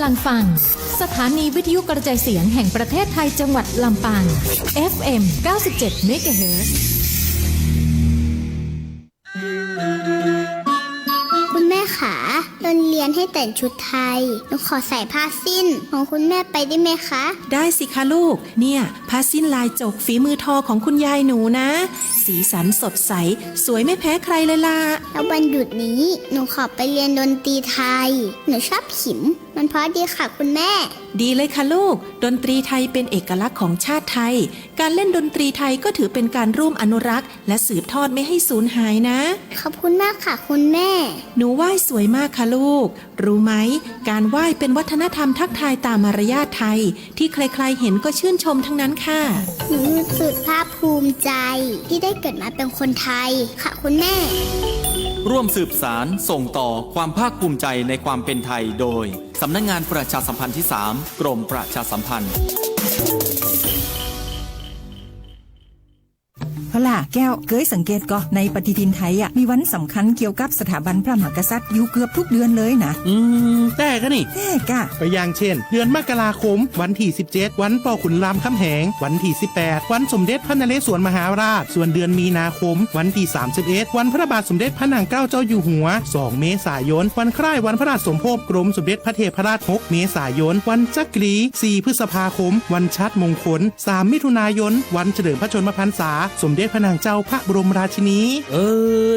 ลังฟังสถานีวิทยุกระจายเสียงแห่งประเทศไทยจังหวัดลำปาง FM 97 MHz คุณแม่ขาโรงเรียนให้แต่งชุดไทยหนูขอใส่ผ้าสิ้นของคุณแม่ไปได้ไหมคะได้สิคะลูกเนี่ยผ้าสิ้นลายจกฝีมือทอของคุณยายหนูนะสีสันสดใสสวยไม่แพ้ใครเลยล่ะแล้ววันหยุดนี้หนูขอไปเรียนดนตรีไทยหนูชอบขิมมันเพราะดีค่ะคุณแม่ดีเลยค่ะลูกดนตรีไทยเป็นเอกลักษณ์ของชาติไทยการเล่นดนตรีไทยก็ถือเป็นการร่วมอนุรักษ์และสืบทอดไม่ให้สูญหายนะขอบคุณมากค่ะคุณแม่หนูไหว้สวยมากค่ะลูกรู้ไหมการไหว้เป็นวัฒนธรรมทักทายตามมารยาทไทยที่ใครๆเห็นก็ชื่นชมทั้งนั้นค่ะหนูสุดภาคภูมิใจที่ได้เกิดมาเป็นคนไทยค่ะคุณแม่ร่วมสืบสารส่งต่อความภาคภูมิใจในความเป็นไทยโดยสำนักงานประชาสัมพันธ์ที่ 3 กรมประชาสัมพันธ์พล่ะแก้วเคยสังเกตก็ในปฏิทินไทยมีวันสำคัญเกี่ยวกับสถาบันพระมหากษัตริย์อยู่เกือบทุกเดือนเลยนะแต่ก็นี่แต่กะก็อย่างเช่นเดือนมกราคมวันที่17วันป่อขุนรามคำแหงวันที่18วันสมเด็จพระนเรศวรมหาราชส่วนเดือนมีนาคมวันที่31วันพระบาทสมเด็จพระนางเกล้าเจ้าอยู่หัว2เมษายนวันคล้ายวันพระราชสมภพกรมสมเด็จพระเทพราช6เมษายนวันจักรี4พฤษภาคมวันชัดมงคล3มิถุนายนวันเฉลิมพระชนมพรรษาสมเด็จพระนางเจ้าพระบรมราชินี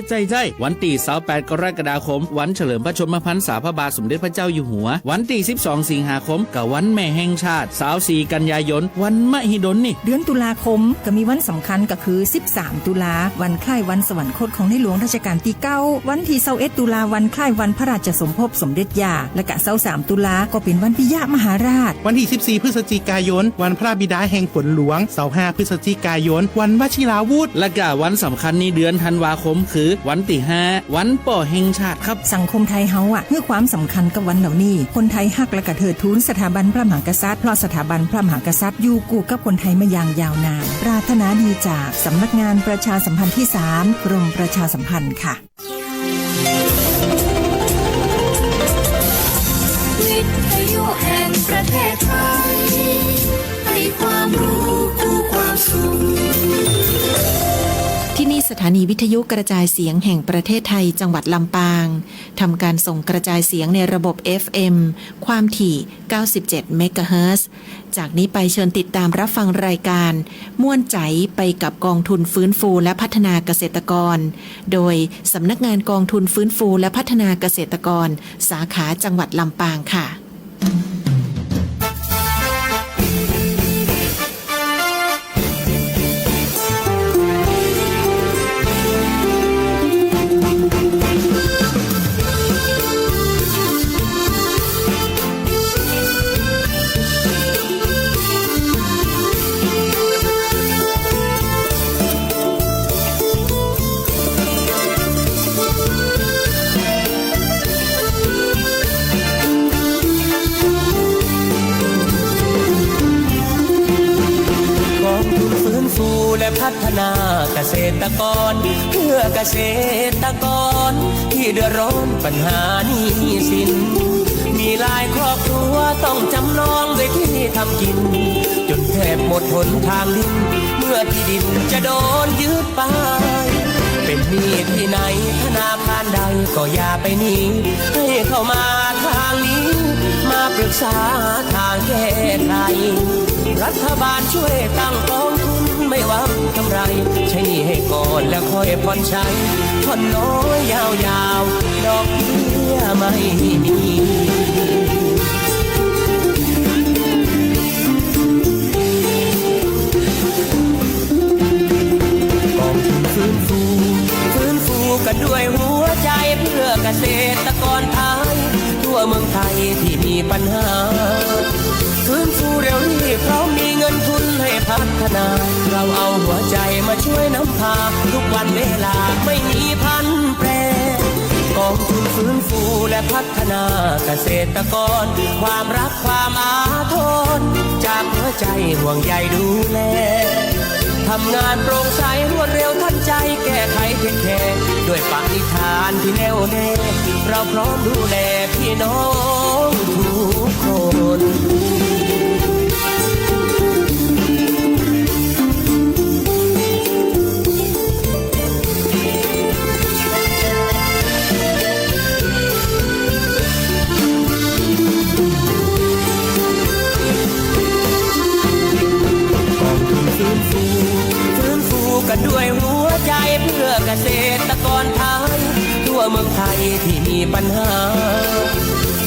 ใจวันที่28กรกฎาคมวันเฉลิมพระชนมพรรษาพระบาทสมเด็จพระเจ้าอยู่หัววันที่12สิงหาคมกับวันแม่แห่งชาติ24กันยายนวันมหิดลนี่เดือนตุลาคมก็มีวันสำคัญก็คือ13ตุลาวันคล้ายวันสวรรคตของในหลวงรัชกาลที่9วันที่21ตุลาวันคล้ายวันพระราชสมภพสมเด็จย่าและก็23ตุลาก็เป็นวันปิยมหาราชวันที่14พฤศจิกายนวันพระบิดาแห่งฝนหลวง25พฤศจิกายนวันวชิราวุธและก็วันสำคัญในเดือนธันวาคมคือวันที่5วันป่อแห่งชาติครับสังคมไทยเฮาให้ความสำคัญกับวันเหล่านี้คนไทยฮักและก็เทิดทูนสถาบันพระมหากษัตริย์เพราะสถาบันพระมหากษัตริย์อยู่คู่กับคนไทยมาอย่างยาวนานปรารถนาดีจากสำนักงานประชาสัมพันธ์ที่ 3 กรมประชาสัมพันธ์ค่ะวิทยุแห่งประเทศไทยให้ความรู้คู่ความสุขที่นี่สถานีวิทยุกระจายเสียงแห่งประเทศไทยจังหวัดลำปางทำการส่งกระจายเสียงในระบบ FM ความถี่ 97 เมกะเฮิรตซ์จากนี้ไปเชิญติดตามรับฟังรายการม่วนใจไปกับกองทุนฟื้นฟูและพัฒนาเกษตรกรโดยสำนักงานกองทุนฟื้นฟูและพัฒนาเกษตรกรสาขาจังหวัดลำปางค่ะและพัฒนาเกษตรกรเพื่อเกษตรกรที่เดือดร้อนปัญหาหนี้สินมีหลายครอบครัวต้องจำนองด้วยที่ทำกินจนแทบหมดหนทางดินเมื่อที่ดินจะโดนยึดไปเป็นหนี้ที่ไหนธนาคารใดก็อย่าไปหนีให้เข้ามาทางนี้มาปรึกษาทางแก้ไขรัฐบาลช่วยตั้งกองทุนไม่หวังกำไรใช้หนี้ให้ก่อนแล้วค่อยผ่อนใช้ผ่อนน้อยยาวๆดอกเบี้ยไม่มีกองทุนฟื้นฟูกันด้วยหัวใจเพื่อเกษตรกรไทยทั่วเมืองไทยที่มีปัญหาฟื้นฟูเร็วรีบเพราะมีเงินทุนให้พัฒนาเราเอาหัวใจมาช่วยนำพาทุกวันเวลาไม่มีพันแปรกองทุนฟื้นฟูและพัฒนาเกษตรกรความรักความอาทรจากหัวใจห่วงใยดูแลทำงานโปร่งใสรวดเร็วทันใจแก้ไขเพียงแค่ด้วยปณิธานที่แน่วแน่เราพร้อมดูแลพี่น้องทุกคน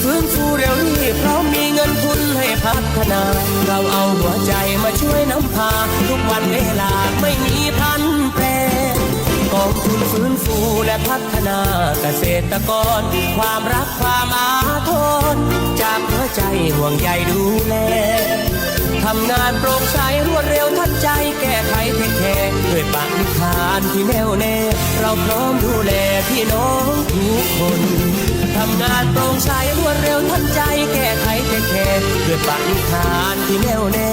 ฟื้นฟูเร็วนี้เพราะมีเงินทุนให้พัฒนาเราเอาหัวใจมาช่วยนำพาทุกวันเวลาไม่มีพันแปรกองทุนฟื้นฟูและพัฒนาเกษตรกรความรักความอาทรจากหัวใจห่วงใยดูแลทำงานโปร่งใสรวดเร็วทันใจแก้ไขเทคแคร์ด้วยปณิธานที่แน่วแน่เราพร้อมดูแลพี่น้องทุกคนทำงานโปร่งใสรวดเร็วทันใจแก้ไขเทคแคร์ด้วยปณิธานที่แน่วแน่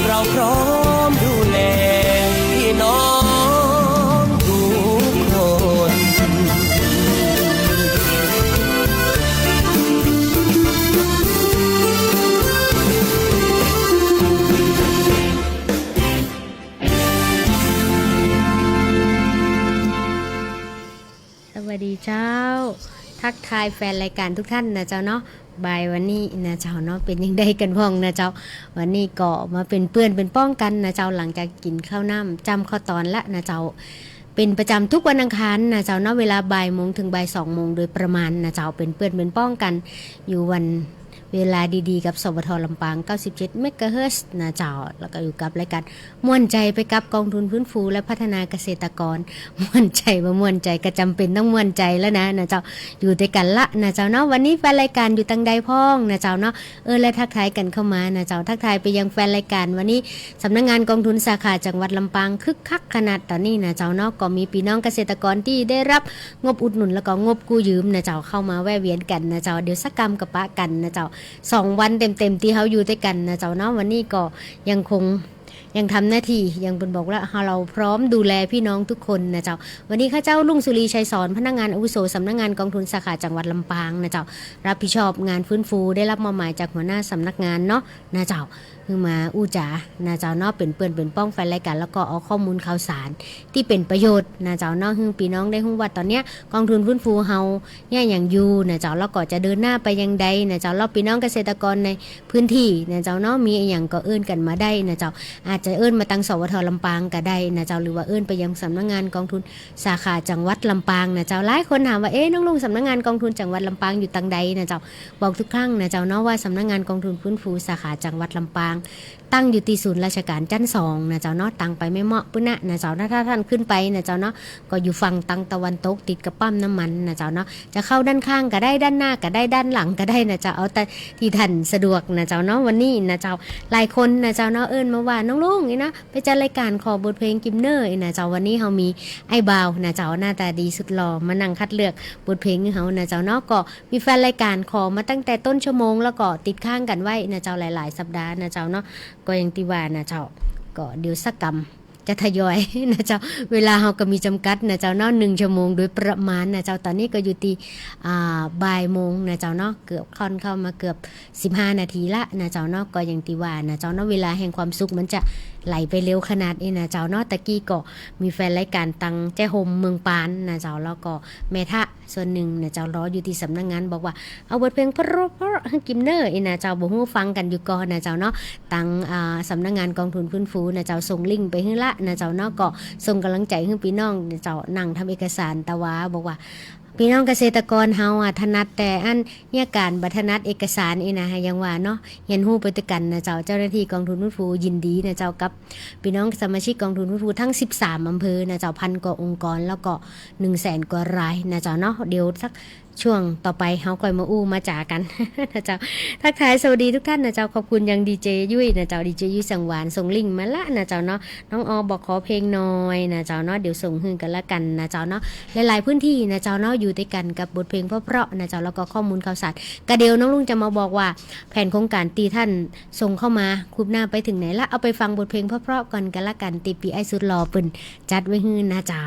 เราพร้อมดูแลพี่น้องทุกคน สวัสดีเจ้าทักทายแฟนรายการทุกท่านนะเจ้าเนาะบ่ายวันนี้นะเจ้าเนาะเป็นยังไงกันพ้องนะเจ้าวันนี้ก็มาเป็นเพื่อนเป็นป้องกันนะเจ้าหลังจากกินข้าวน้ำจำข้าวตอนละนะเจ้าเป็นประจำทุกวันอังคารนะเจ้าเนาะเวลาบ่ายโมงถึงบ่าย2โมงโดยประมาณนะเจ้าเป็นเพื่อนเป็นป้องกันอยู่วันเวลาดีๆกับสวทลำปาง97เมกะเฮิรตซ์นะเจ้าแล้วก็อยู่กับรายการม่วนใจไปกับกองทุนฟื้นฟูและพัฒนาเกษตรกรม่วนใจบ่ม่วนใจก็จำเป็นต้องม่วนใจแล้วนะเจ้าอยู่ด้วยกันละนะเจ้าเนาะวันนี้แฟนรายการอยู่ตังใดพ้องนะเจ้าเนาะและทักทายกันเข้ามานะเจ้าทักทายไปยังแฟนรายการวันนี้สำนักงานกองทุนสาขาจังหวัดลำปางคึกคักขนาดตอนนี้นะเจ้าเนาะก็มีพี่น้องเกษตรกรที่ได้รับงบอุดหนุนแล้วก็งบกู้ยืมนะเจ้าเข้ามาแวะเวียนกันนะเจ้าเดี๋ยวสักกรรมกับปะกันนะเจ้า2 วันเต็มๆที่เขาอยู่ด้วยกันนะเจ้าเนาะวันนี้ก็ยังทำหน้าที่ยังเป็นบอกว่าเราพร้อมดูแลพี่น้องทุกคนนะเจ้าวันนี้ข้าเจ้าลุงสุรีชัยสอนพนักงานอาวุโสสำนักงานกองทุนสาขาจังหวัดลำปางนะเจ้ารับผิดชอบงานฟื้นฟูได้รับมอบหมายจากหัวหน้าสำนักงานเนาะนะเจ้าคือมาอู้จ๋านะเจ้าเนาะเป็นเปื่อนเป็นป้องแฟนรายการแล้วก็เอาข้อมูลข่าวสารที่เป็นประโยชน์นะเจ้าเนาะคือพี่น้องได้รู้ว่าตอนเนี้ยกองทุนฟื้นฟูเฮาเนี่ยอย่างอยู่นะเจ้าแล้วก็จะเดินหน้าไปยังใดนะเจ้าเราพี่น้องเกษตรกรในพื้นที่นะเจ้าเนาะมีอย่างก็เอื้นกันมาได้นะเจ้าอาจจะเอื้นมาตั้งสวทลำปางก็ได้นะเจ้าหรือว่าเอื้นไปยังสำนักงานกองทุนสาขาจังหวัดลำปางนะเจ้าหลายคนถามว่าน้องลุงสำนักงานกองทุนจังหวัดลำปางอยู่ตังใดนะเจ้าบอกทุกครั้งนะเจ้าเนาะว่าสำนักงานกองทุนฟื้นฟูสาขาจังหวัดลำปางตั้งอยู่ที่ศูนย์ราชการจันทร์2นะเจ้าเนาะตั้งไปไม่เหมาะปุ้นนะเจ้าถ้าท่านขึ้นไปนะเจ้าเนาะก็อยู่ฝั่งตังตะวันตกติดกับปั๊มน้ำมันนะเจ้าเนาะจะเข้าด้านข้างก็ได้ด้านหน้าก็ได้ด้านหลังก็ได้นะเจ้าเอาแต่ที่ท่านสะดวกนะเจ้าเนาะวันนี้นะเจ้าหลายคนนะเจ้าเนาะมาว่าน้องลุงนี่นะไปจัดรายการขอบทเพลงกิมเนอร์นะเจ้าวันนี้เฮามีไอ้บ่าวนะเจ้าหน้าตาดีสุดหล่อมานั่งคัดเลือกบทเพลงให้เฮานะเจ้าเนาะก็มีแฟนรายการขอมาตั้งแต่ต้นชั่วโมงแล้วก็ติดข้างกันไว้นะเจ้าหลายๆสัปดาห์นะเจ้าเนาะก็ยังติว่านะเจ้าก็เดี๋ยวสักกรรมจะทยอยนะเจ้าเวลาเราก็มีจำกัดนะเจ้าเนาะ1 ชั่วโมงโดยประมาณนะเจ้าตอนนี้ก็อยู่ที่บ่ายโมงนะเจ้าเนาะเกือบเข้ามาเกือบ15 นาทีละนะเจ้าเนาะก็ยังติว่านะเจ้าเนาะเวลาแห่งความสุขมันจะไหลไปเร็วขนาดนี้นะเจ้าเนาะตะกี้ก็มีแฟนรายการตังแจ้โฮมเมืองปานนะเจ้าแล้วก็แม่ทะส่วนหนึ่งนะเจ้ารออยู่ที่สำนักงานบอกว่าเอาบทเพลงเพราะกิมเนอร์นะเจ้าบ่ฮู้ฟังกันอยู่ก่อนนะเจ้าเนาะตังสำนักงานกองทุนฟื้นฟูนะเจ้าส่งลิงก์ไปให้ละนะเจ้าเนาะก็ส่งกำลังใจให้พี่น้องนะเจ้านั่งทำเอกสารตะวาบอกว่าพี่น้องเกษตรกรเฮาถนัดแต่อันเนี่ยการบัถนัดเอกสารนะยังว่าเนาะเรียนรู้ไปด้วยกันนะเจ้าหน้าที่กองทุนฟื้นฟูยินดีนะเจ้ากับพี่น้องสมาชิกกองทุนฟื้นฟูทั้ง13อำเภอนะเจ้า1,000 กว่าองค์กรแล้วก็ 100,000 กว่ารายนะเจ้าเนาะเดี๋ยวสักช่วงต่อไปเฮาค่อยมาอู้มาจ๋ากัน นะเจ้าทักทายสวัสดีทุกท่านนะเจ้าขอบคุณยังดีเจยุ้ยนะเจ้าดีเจยุ้ยสังวานส่งลิงก์มาละนะเจ้าเนาะน้องอบอกขอเพลงหน่อยนะเจ้าเนาะเดี๋ยวส่งให้กันละกันนะเจ้าเนาะหลายๆพื้นที่นะเจ้าเนาะอยู่ด้วยกันกับบทเพลงเพราะๆนะเจ้าแล้วก็ข้อมูลข่าวสารกะเดี๋ยวน้องลุงจะมาบอกว่าแผนโครงการตีท่านส่งเข้ามาคืบหน้าไปถึงไหนละเอาไปฟังบทเพลงเพราะๆก่อนกันละกันตีปีไอสุดหล่อเปิ้นจัดไว้ให้นะเจ้า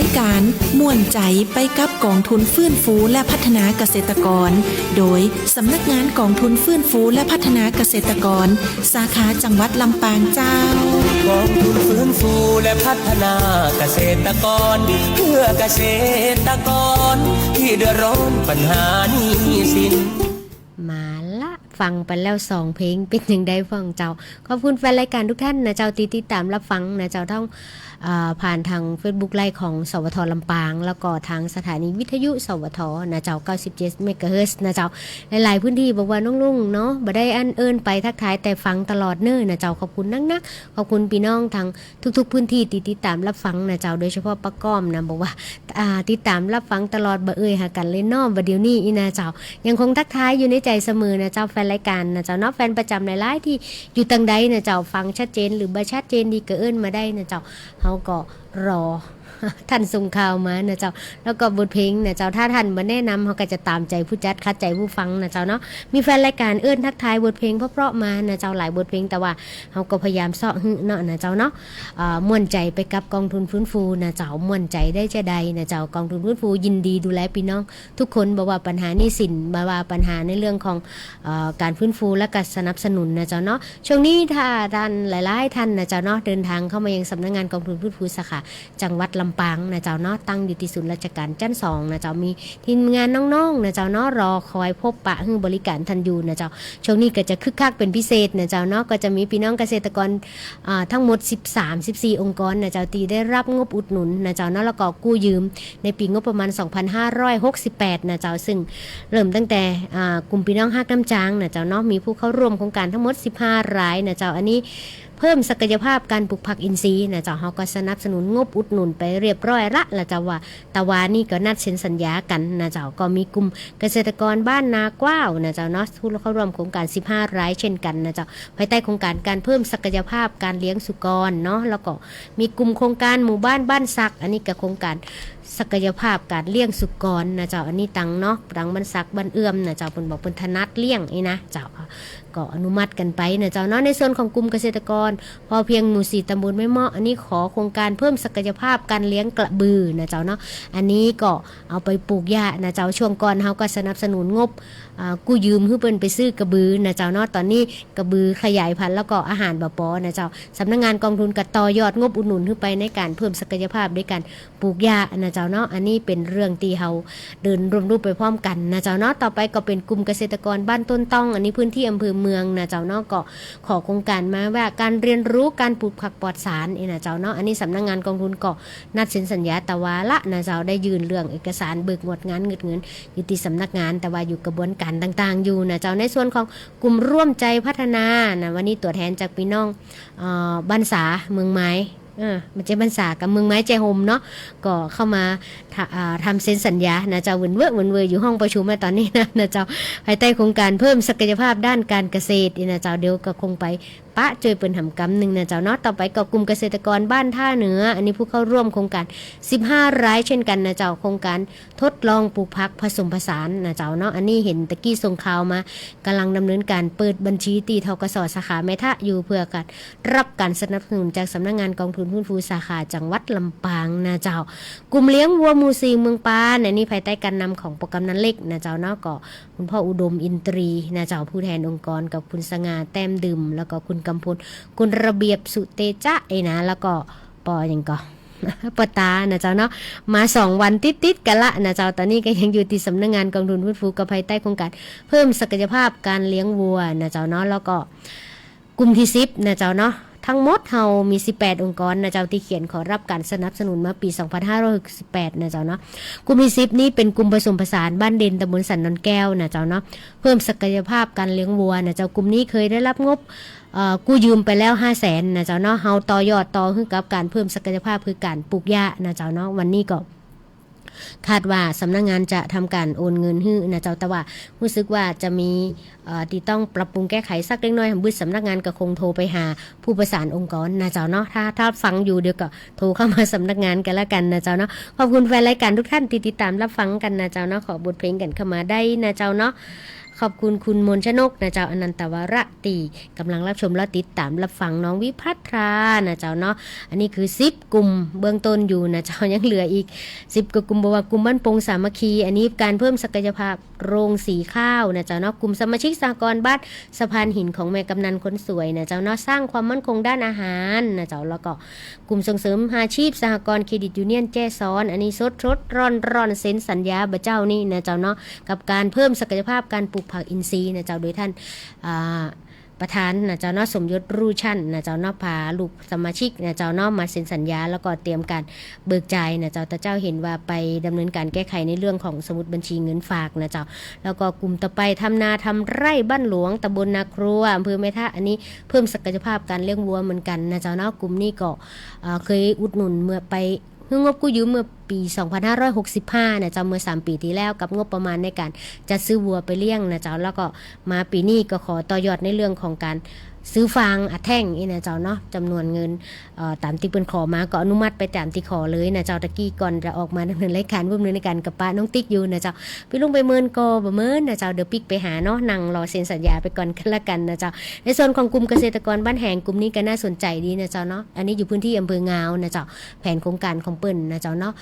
ายการม่วนใจไปกับกองทุนฟื้นฟูและพัฒนาเกษตรกรโดยสำนักงานกองทุนฟื้นฟูและพัฒนาเกษตรกรสาขาจังหวัดลำปางเจ้ากองทุนฟื้นฟูและพัฒนาเกษตรกรเพื่อเกษตรกรที่เดือดร้อนปัญหาหนี้สินมาละฟังไปแล้ว2เพลงเป็นอย่างใดฟังเจ้าขอบคุณแฟนรายการทุกท่านนะเจ้าติดตามรับฟังนะเจ้าต้องผ่านทาง Facebook ไลฟ์ของสวทลำปางแล้วก็ทางสถานีวิทยุสวทนะเจ้า97เมกะเฮิรตซ์นะเจ้าหลายๆพื้นที่บอกว่าน้องลุงเนาะบ่ได้อันเอิ้นไปทักทายแต่ฟังตลอดเน้อนะเจ้าขอบคุณนักๆขอบคุณพี่น้องทางทุกๆพื้นที่ติดตามรับฟังนะเจ้าโดยเฉพาะป้าก้อมนะบอกว่าติดตามรับฟังตลอดบ่เอ่ยหากันเลยเนาะบ่เดี๋ยวนี้อีนะเจ้ายังคงทักทายอยู่ในใจเสมอนะเจ้าแฟนรายการนะเจ้าเนาะแฟนประจำหลายๆที่อยู่ทางใดนะเจ้าฟังชัดเจนหรือบ่ชัดเจนดีก็เอิ้นมาได้นะเจ้าเฮาก็รอท่านส่งข่าวมานะเจ้าแล้วก็บทเพลงนะเจ้าถ้าท่านมาแนะนำเขาก็จะตามใจผู้จัดคัดใจผู้ฟังนะเจ้าเนาะมีแฟนรายการเอื้อนทักทายบทเพลงเพราะๆมานะเจ้าหลายบทเพลงแต่ว่าเขาก็พยายามเสาะหึเนาะนะเจ้าเนาะม่วนใจไปกับกองทุนฟื้นฟูนะเจ้าม่วนใจได้จะใดนะเจ้ากองทุนฟื้นฟูยินดีดูแลพี่น้องทุกคนบอกว่าปัญหาหนี้สินบอกว่าปัญหาในเรื่องของการฟื้นฟูและการสนับสนุนนะเจ้าเนาะช่วงนี้ถ้าท่านหลายๆท่านนะเจ้าเนาะเดินทางเข้ามายังสำนักงานกองทุนฟื้นฟูสาขาจังหวัดลำปางนะเจ้าเนาะตั้งอยู่ที่ศูนย์ราชการจันทร์2นะเจ้ามีทีมงานน้องๆนะเจ้าเนาะรอคอยพบปะให้บริการทันอยู่นะเจ้าช่วงนี้ก็จะคึกคักเป็นพิเศษนะเจ้าเนาะก็จะมีพี่น้องเกษตรกรทั้งหมด13-14 องค์กรนะเจ้าที่ได้รับงบอุดหนุนนะเจ้าเนาะแล้วก็กู้ยืมในปีงบประมาณ2568นะเจ้าซึ่งเริ่มตั้งแต่กลุ่มพี่น้องฮักน้ำจางนะเจ้าเนาะมีผู้เข้าร่วมโครงการทั้งหมด15รายนะเจ้าอันนี้เพิ่มศักยภาพการปลูกผักอินทรีย์นะเจ้าเฮาก็สนับสนุนงบอุดหนุนไปเรียบร้อยละเจ้าว่าตะวานี่ก็นัดเซ็นสัญญากันนะเจ้าก็มีกลุ่มเกษตรกรบ้านนากว้าวนะเจ้าเนาะผู้เข้าร่วมโครงการ15รายเช่นกันนะเจ้าภายใต้โครงการการเพิ่มศักยภาพการเลี้ยงสุกรเนาะแล้วก็มีกลุ่มโครงการหมู่บ้านบ้านซักอันนี้ก็โครงการศักยภาพการเลี้ยงสุกรนะเจ้าอันนี้ตังเนาะตังบ้านซักบ้านเอื้อมนะเจ้าเพิ่นบอกเพิ่นถนัดเลี้ยงนี่นะเจ้าก็อนุมัติกันไปนะเจ้าเนาะในส่วนของกลุ่มเกษตรกรพอเพียงหมู่4ตำบลไม่เหมาะอันนี้ขอโครงการเพิ่มศักยภาพการเลี้ยงกระบือนะเจ้าเนาะอันนี้ก็เอาไปปลูกหญ้านะเจ้าช่วงก่อนเฮาก็สนับสนุนงบกู้ยืมให้เพิ่นไปซื้อกระบือนะเจ้าเนาะตอนนี้กระบือขยายพันธุ์แล้วก็อาหารบ่พอนะเจ้าสำนักงานกองทุนก็ต่อยอดงบอุดหนุนขึ้นไปในการเพิ่มศักยภาพด้วยการปลูกหญ้านะเจ้าเนาะอันนี้เป็นเรื่องที่เฮาเดินร่วมรูปไปพร้อมกันนะเจ้าเนาะต่อไปก็เป็นกลุ่มเกษตรกรบ้านต้นต้องอันนี้พื้นที่อำเภอเมืองนะเจ้าเนาะก็ขอโครงการมาว่าการเรียนรู้การปลูกผักปลอดสารนะเจ้าเนาะอันนี้สำนักงานกองทุนก็นัดเซ็นสัญญาตะวาละนะเจ้าได้ยื่นเรื่องเอกสารเบิกงวดงานเงินอยู่ที่สำนักงานแต่ว่าอยู่กระบวนการต่างๆอยู่นะเจ้าในส่วนของกลุ่มร่วมใจพัฒนานะวันนี้ตัวแทนจากพี่น้องบ้านสาเมืองไม้มันจะบรรษากับเมืองไม้ใจโฮมเนาะก็เข้ามาทำเซ็นสัญญานะเจ้าวนเวออยู่ห้องประชุมมาตอนนี้นะเจ้าภายใต้โครงการเพิ่มศักยภาพด้านการเกษตรนะเจ้าเดี๋ยวก็คงไปปะจอยเปิ่นหำกำหนึ่งนะเจ้าเนาะต่อไปก็กลุ่มเกษตรกรบ้านท่าเหนืออันนี้ผู้เข้าร่วมโครงการ15รายเช่นกันนะเจ้าโครงการทดลองปลูกผักผสมผสานนะเจ้าเนาะอันนี้เห็นตะกี้ส่งข่าวมากำลังดำเนินการเปิดบัญชีตีธกส.สาขาแม่ทะอยู่เพื่อการรับการสนับสนุนจากสำนักงานกองทุนฟื้นฟูสาขาจังหวัดลำปางนะเจ้ากลุ่มเลี้ยงวัวหมู่ 4เมืองปานอันนี้ภายใต้การนำของโปรแกรมนั้นเล็กนะเจ้าเนาะก็คุณพ่ออุดมอินตรีนะเจ้าผู้แทนองค์กรกับคุณสง่าแต้มดื่มแล้วก็คุณกำพลคุณระเบียบสุเตจะนะแล้วก็ปอยังก็ปตานะเจ้าเนาะมา2วันติดๆกันละนะเจ้าตอนนี้ก็ยังอยู่ที่สำนักงานกองทุนฟื้นฟูกับภายใต้โครงการเพิ่มศักยภาพการเลี้ยงวัวนะเจ้าเนาะแล้วก็กลุ่มที่10นะเจ้าเนาะทั้งหมดเฮามี18องค์กรนะเจ้าที่เขียนขอรับการสนับสนุนมาปี2568นะเจ้าเนาะกลุ่มที่10นี้เป็นกลุ่มผสมผสานบ้านเด่นตำบลสันนนแก้วนะเจ้าเนาะเพิ่มศักยภาพการเลี้ยงวัวนะเจ้ากลุ่มนี้เคยได้รับงบกู้ยืมไปแล้ว 500,000 นะเจ้าเนาะเฮาต่อยอดต่อขึ้นกับการเพิ่มศักยภาพคือการปลูกหญ้านะเจ้าเนาะวันนี้ก็คาดว่าสำนักงานจะทำการโอนเงินให้นะเจ้าแต่ว่ารู้สึกว่าจะมีที่ต้องปรับปรุงแก้ไขสักเล็กน้อยบึ้สำนักงานก็คงโทรไปหาผู้ประสานองค์กรนะเจ้าเนาะถ้าฟังอยู่เดี๋ยวก็โทรเข้ามาสำนักงานกันแล้วกันนะเจ้าเนาะขอบคุณแฟนรายการทุกท่านที่ติดตามรับฟังกันนะเจ้าเนาะขอบทเพลงกันเข้ามาได้นะเจ้าเนาะ ขอบคุณคุณมนชนกนะเจ้าอนันตวรตีกำลังรับชมและติดตามรับฟังน้องวิภัทรานะเจ้าเนาะอันนี้คือ10กลุ่มเบื้องต้นอยู่นะเจ้ายังเหลืออีก10กลุ่มบอกว่ากลุ่มบ้านปงสามัคคีอันนี้การเพิ่มศักยภาพโรงสีข้าวนะเจ้าเนาะกลุ่มสมาชิกสหกรณ์บ้านสะพานหินของแม่กำนันคนสวยนะเจ้าเนาะสร้างความมั่นคงด้านอาหารนะเจ้าแล้วก็กลุ่มส่งเสริมอาชีพสหกรณ์เครดิตยูเนียนแจ้ซ้อนอันนี้สดร้อนเซ็นสัญญาบ่เจ้านี่นะเจ้าเนาะกับการเพิ่มศักยภาพการปลูกผักอินทรีย์นะเจ้าโดยท่านประธานนะเจ้าเนาะสมยศรูชั่นนะเจ้าเนาะพาลูกสมาชิกนะเจ้าเนาะมาเซ็นสัญญาแล้วก็เตรียมการเบิกจ่ายนะเจ้าแต่เจ้าเห็นว่าไปดำเนินการแก้ไขในเรื่องของสมุดบัญชีเงินฝากนะเจ้าแล้วก็กลุ่มต่อไปทำนาทำไร่บ้านหลวงตำบลนาครัวอำเภอแม่ทะอันนี้เพิ่มศักยภาพการเลี้ยงวัวเหมือนกันนะเจ้าเนาะกลุ่มนี้ก็เคยอุดหนุนเมื่อไปงบกู้ยืมเมื่อปี 2565นะเจ้าเมื่อ3ปีที่แล้วกับงบประมาณในการจัดซื้อวัวไปเลี้ยงนะเจ้าแล้วก็มาปีนี้ก็ขอต่อยอดในเรื่องของการซื้อฟางอัดแท่งนี่นะเจ้าเนาะจำนวนเงินตามที่เปิ้นขอมาก็อนุมัติไปตามที่ขอเลยนะเจ้าตะกี้ก่อนจะออกมาดำเนินรายการร่วมในการกับป้าน้องติ๊กอยู่นะเจ้าพี่ลุงไปเมินก็บ่เมินนะเจ้าเดี๋ยวปิ๊กไปหาเนาะนั่งรอเซ็นสัญญาไปก่อนกันละกันนะเจ้าในส่วนของกลุ่มเกษตรกรบ้านแหงกลุ่มนี้ก็น่าสนใจดีนะเจ้าเนาะอันนี้อยู่พื้นที่อำเภองาวนะเจ้าแผนโครงการของเปิ้นนะเจ้าเนาะ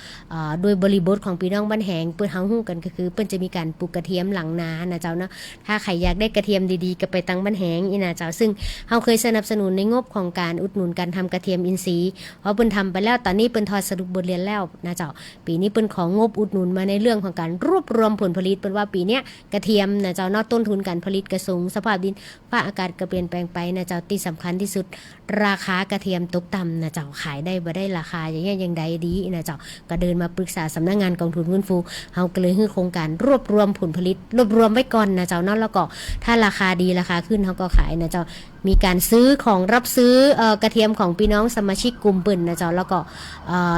โดยบริบทของพี่น้องบ้านแหงเปิ้นเฮาฮู้กันก็คือเปิ้นจะมีการปลูกกระเทียมหลังนานะเจ้าเนาะถ้าใครอยากได้กระเทียมดีๆก็ไปตังบ้านแหงอีนะเจ้าซึ่งเฮาเคยสนับสนุนในงบของการอุดหนุนการทำกระเทียมอินทรีย์เพราะเปิ้นทำไปแล้วตอนนี้เปิ้นทอดสรุปบทเรียนแล้วนะเจ้าปีนี้เปิ้นของงบอุดหนุนมาในเรื่องของการรวบรวมผลผลิตเปิ้นว่าปีเนี้ยกระเทียมนะเจ้าเนาะต้นทุนการผลิตกระสูงสภาพดินฟ้าอากาศก็เปลี่ยนแปลงไปนะเจ้าที่สำคัญที่สุดราคากระเทียมตกต่ำนะเจ้าขายได้บ่ได้ราคาอย่างเงี้ยยังใดดีนะเจ้าก็เดินมาปรึกษาสำนักงานกองทุนฟื้นฟูเฮาก็เลยให้โครงการรวบรวมผลผลิตรวบรวมไว้ก่อนนะเจ้าเนาะแล้วก็ถ้าราคาดีราคาขึ้นเฮาก็ขายนะเจ้ามีการซื้อของรับซื้อกระเทียมของพี่น้องสมาชิกกลุ่มเปิ้นนะเจ้าแล้วก็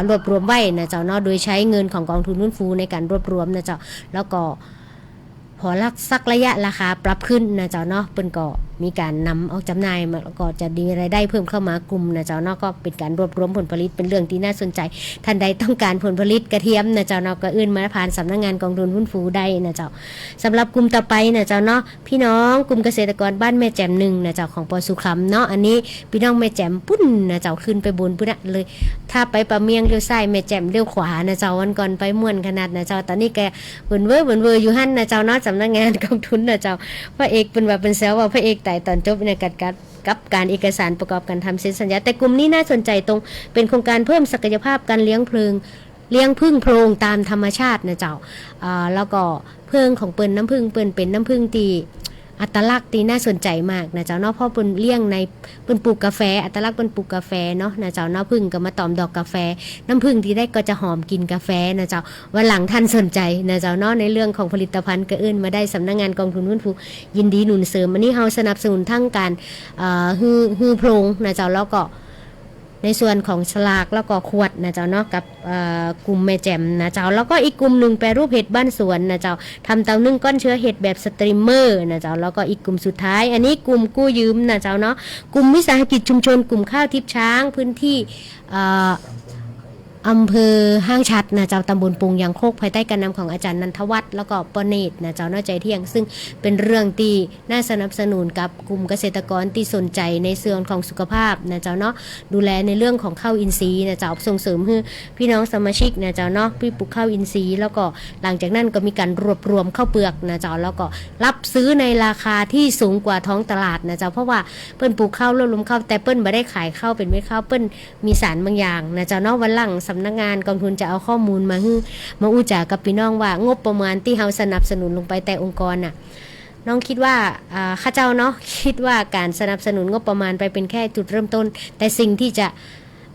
รวบรวมไว้นะเจ้าเนาะโดยใช้เงินของกองทุนฟื้นฟูในการรวบรวมนะเจ้าแล้วก็พอสักระยะราคาปรับขึ้นนะเจ้าเนาะเปิ้นก็มีการนำออกจำหน่ายมาแล้วก็จะมีรายได้เพิ่มเข้ามากลุ่มนะเจ้าเนาะก็เป็นการรวบรวมผลผลิตเป็นเรื่องที่น่าสนใจท่านใดต้องการผลผลิตกระเทียมนะเจ้าเนาะก็อื่นมาผ่านสำนักงานกองทุนฟื้นฟูได้นะเจ้าสำหรับกลุ่มต่อไปนะเจ้าเนาะพี่น้องกลุ่มเกษตรกรบ้านแม่แจ่ม1นะเจ้าของปอสุขำเนาะอันนี้พี่น้องแม่แจ่มปุ้นนะเจ้าขึ้นไปบนปุ้นเลยถ้าไปปะเมียงเลี้ยวซ้ายแม่แจ่มเลี้ยวขวานะเจ้าวันก่อนไปม่วนขนาดนะเจ้าตอนนี้แกเวินเว่ออยู่หั่นนะเจ้าเนาะสำนักงานกองทุนนะเจ้าพระเอกเป็นว่าเป็นแซวว่าพระเอกตายตอนจบในกับการเอกสารประกอบการทำเซ็นสัญญาแต่กลุ่มนี้น่าสนใจตรงเป็นโครงการเพิ่มศักยภาพการเลี้ยงพึ่งโพรงตามธรรมชาตินะเจ้าแล้วก็พึ่งของเปิ้นน้ำพึ่งเปิ้นเป็นน้ำพึ่งตีอัตลักษณ์ที่น่าสนใจมากนะเจ้าเนาะเพราะเปิ้นเลี้ยงในเปิ้นปลูกกาแฟอัตลักษณ์เปิ้นปลูกกาแฟเนาะนะเจ้าเนาะพึ่งก็มาตอมดอกกาแฟน้ำพึ่งที่ได้ก็จะหอมกินกาแฟนะเจ้าวันหลังท่านสนใจนะเจ้าเนาะในเรื่องของผลิตภัณฑ์ก็เอื้นมาได้สำนักงานกองทุนฟื้นฟูยินดีหนุนเสริมอันนี้เฮาสนับสนุนทั้งการฮือโพรงนะเจ้าแล้วก็ในส่วนของฉลากแล้วก็ขวดนะเจ้าเนาะกับกลุ่มแม่แจ่มนะเจ้าแล้วก็อีกกลุ่มนึงแปรรูปเห็ดบ้านสวนนะเจ้าทำเตานึ่งก้อนเชื้อเห็ดแบบสตรีมเมอร์นะเจ้าแล้วก็อีกกลุ่มสุดท้ายอันนี้กลุ่มกู้ยืมนะเจ้าเนาะกลุ่มวิสาหกิจชุมชนกลุ่มข้าวทิพย์ช้างพื้นที่อำเภอห้างชัดนะเจ้าตำบลปุงยางโคกภายใต้การนำของอาจารย์นันทวัฒน์แล้วก็ปเนตนะเจ้าเนาะใจเที่ยงซึ่งเป็นเรื่องที่น่าสนับสนุนกับกลุ่มเกษตรกรที่สนใจในเรื่องของสุขภาพนะเจ้าเนาะดูแลในเรื่องของข้าวอินทรีย์นะเจ้าส่งเสริมให้พี่น้องสมาชิกนะเจ้าเนาะพี่ปลูกข้าวอินทรีย์แล้วก็หลังจากนั้นก็มีการรวบรวมข้าวเปลือกนะเจ้าแล้วก็รับซื้อในราคาที่สูงกว่าท้องตลาดนะเจ้าเพราะว่าเปิ้นปลูกข้าวรวบรวมข้าวแต่เปิ้นไม่ได้ขายข้าวเป็นเม็ดข้าวเปิ้นมีสารบางอย่างนะเจ้าเนาะวันหลังสำนักงานกองทุนจะเอาข้อมูลมาอู้จ่ากับพี่น้องว่างบประมาณที่เฮาสนับสนุนลงไปแต่องค์กรน่ะน้องคิดว่าข้าเจ้าเนาะคิดว่าการสนับสนุนงบประมาณไปเป็นแค่จุดเริ่มต้นแต่สิ่งที่จะ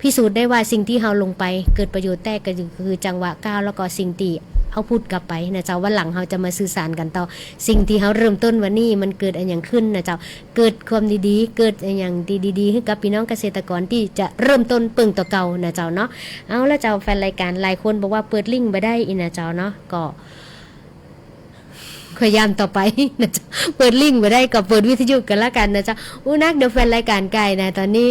พิสูจน์ได้ว่าสิ่งที่เฮาลงไปเกิดประโยชน์แต่ก็คือจังหวะก้าวแล้วก็สิ่งที่เอาพูดกลับไปนะเจ้าวันหลังเฮาจะมาสื่อสารกันต่อสิ่งที่เฮาเริ่มต้นวันนี้มันเกิดอะไรอย่างขึ้นนะเจ้าเกิดความดีๆเกิดอะไรอย่างดีๆให้กับพี่น้องเกษตรกรที่จะเริ่มต้นเปิ่งต่อเก่านะเจ้าเนาะเอาแล้วเจ้าแฟนรายการหลายคนบอกว่าเปิดลิงก์บ่ได้อีนะเจ้าเนาะก็พยายามต่อไปนะจ๊ะเปิดลิงก์มาได้ก็เปิดวิทยุกันละกันนะจ๊ะนักเดี๋ยวแฟนรายการไก่นะตอนนี้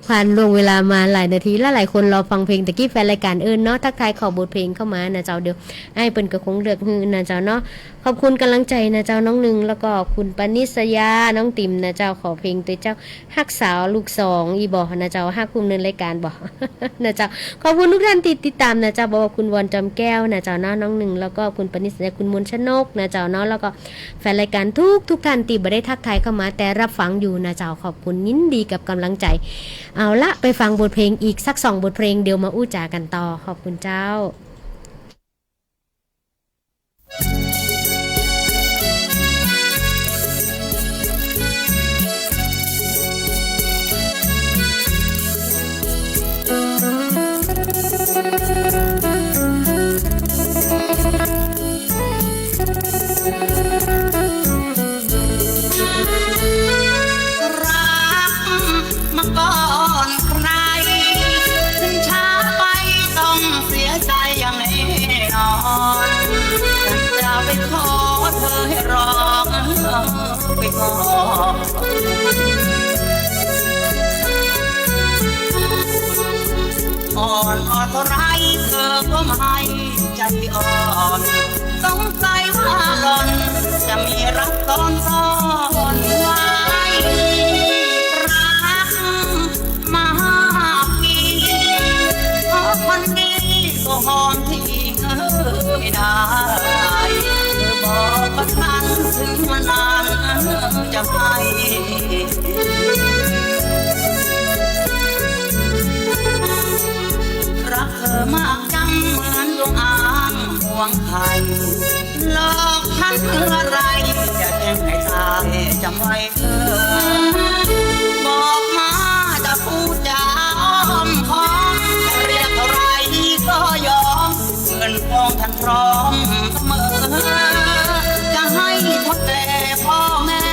ผ่านล่วงเวลามาหลายนาทีและหลายคนรอฟังเพลงตะกี้แฟนรายการเนาะทักทายขอบทเพลงเข้ามานะเจ้าเดี๋ยวไอ้เปิ้นก็คงเลือกฮือนะเจ้าเนาะขอบคุณกำลังใจนะเจ้าน้องหนึ่งแล้วก็คุณปณิษยาน้องติ๋มนะเจ้าขอเพลงตัวเจ้าฮักสาวลูกสองอีบ่นะเจ้าฮักคุมเนินรายการบ่ นะเจ้าขอบคุณทุกท่านติดตามนะเจ้าบอกว่าคุณวอนจำแก้วนะเจ้าเนาะน้องหนึ่งแล้วก็คุณปณิษยาคุณมนชนกนะเจ้าเนาะแล้วก็แฟนรายการทุกท่านที่บ่ได้ทักทายเข้ามาแต่รับฟังอยู่นะเจ้าขอบคุณยินดีกับกำลังใจเอาละไปฟังบทเพลงอีกสัก2บทเพลงเดี๋ยวมาอู้จากันต่อขอบคุณเจ้าอ่อนเท่าไรเธอก็ไม่ใจอ่อนสงสัยว่าหล่อนจะมีรักซ้อนไว้รักมาปีเพราะคนนี้ก็หอมที่ไม่ได้เธอบอกว่าฉันถึงมานานจะให้รักเธอมากจังเหมือนดวงอ่างห่วงไข่หลอกฉันเมื่อไรจะแจ้งให้ตายจำไว้เธอบอกมาจะพูดจาอ้อมค้อมเรียกเท่าไรก็ยอมเงินทองท่านพร้อมเสมอจะให้ทดแต่พ่อแม่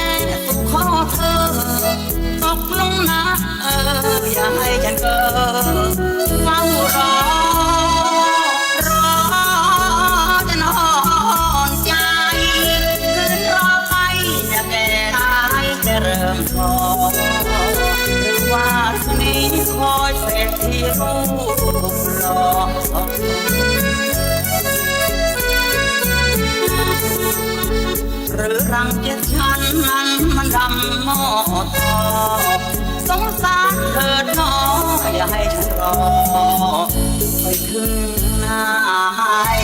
สุขขอเธอตกลงนะอย่าให้ฉันเกิดเฝ้ารอจะนอนใจคืนรอไปจะแก่ตายจะเริ่มท้อหรือว่าคืนนี้คอยเศรษฐีรูปหล่อหรือรังเกียจฉันนั้นมันดำหม้อทอสงสารเถิดน้ออย่าให้ฉันรอไปถึงนาย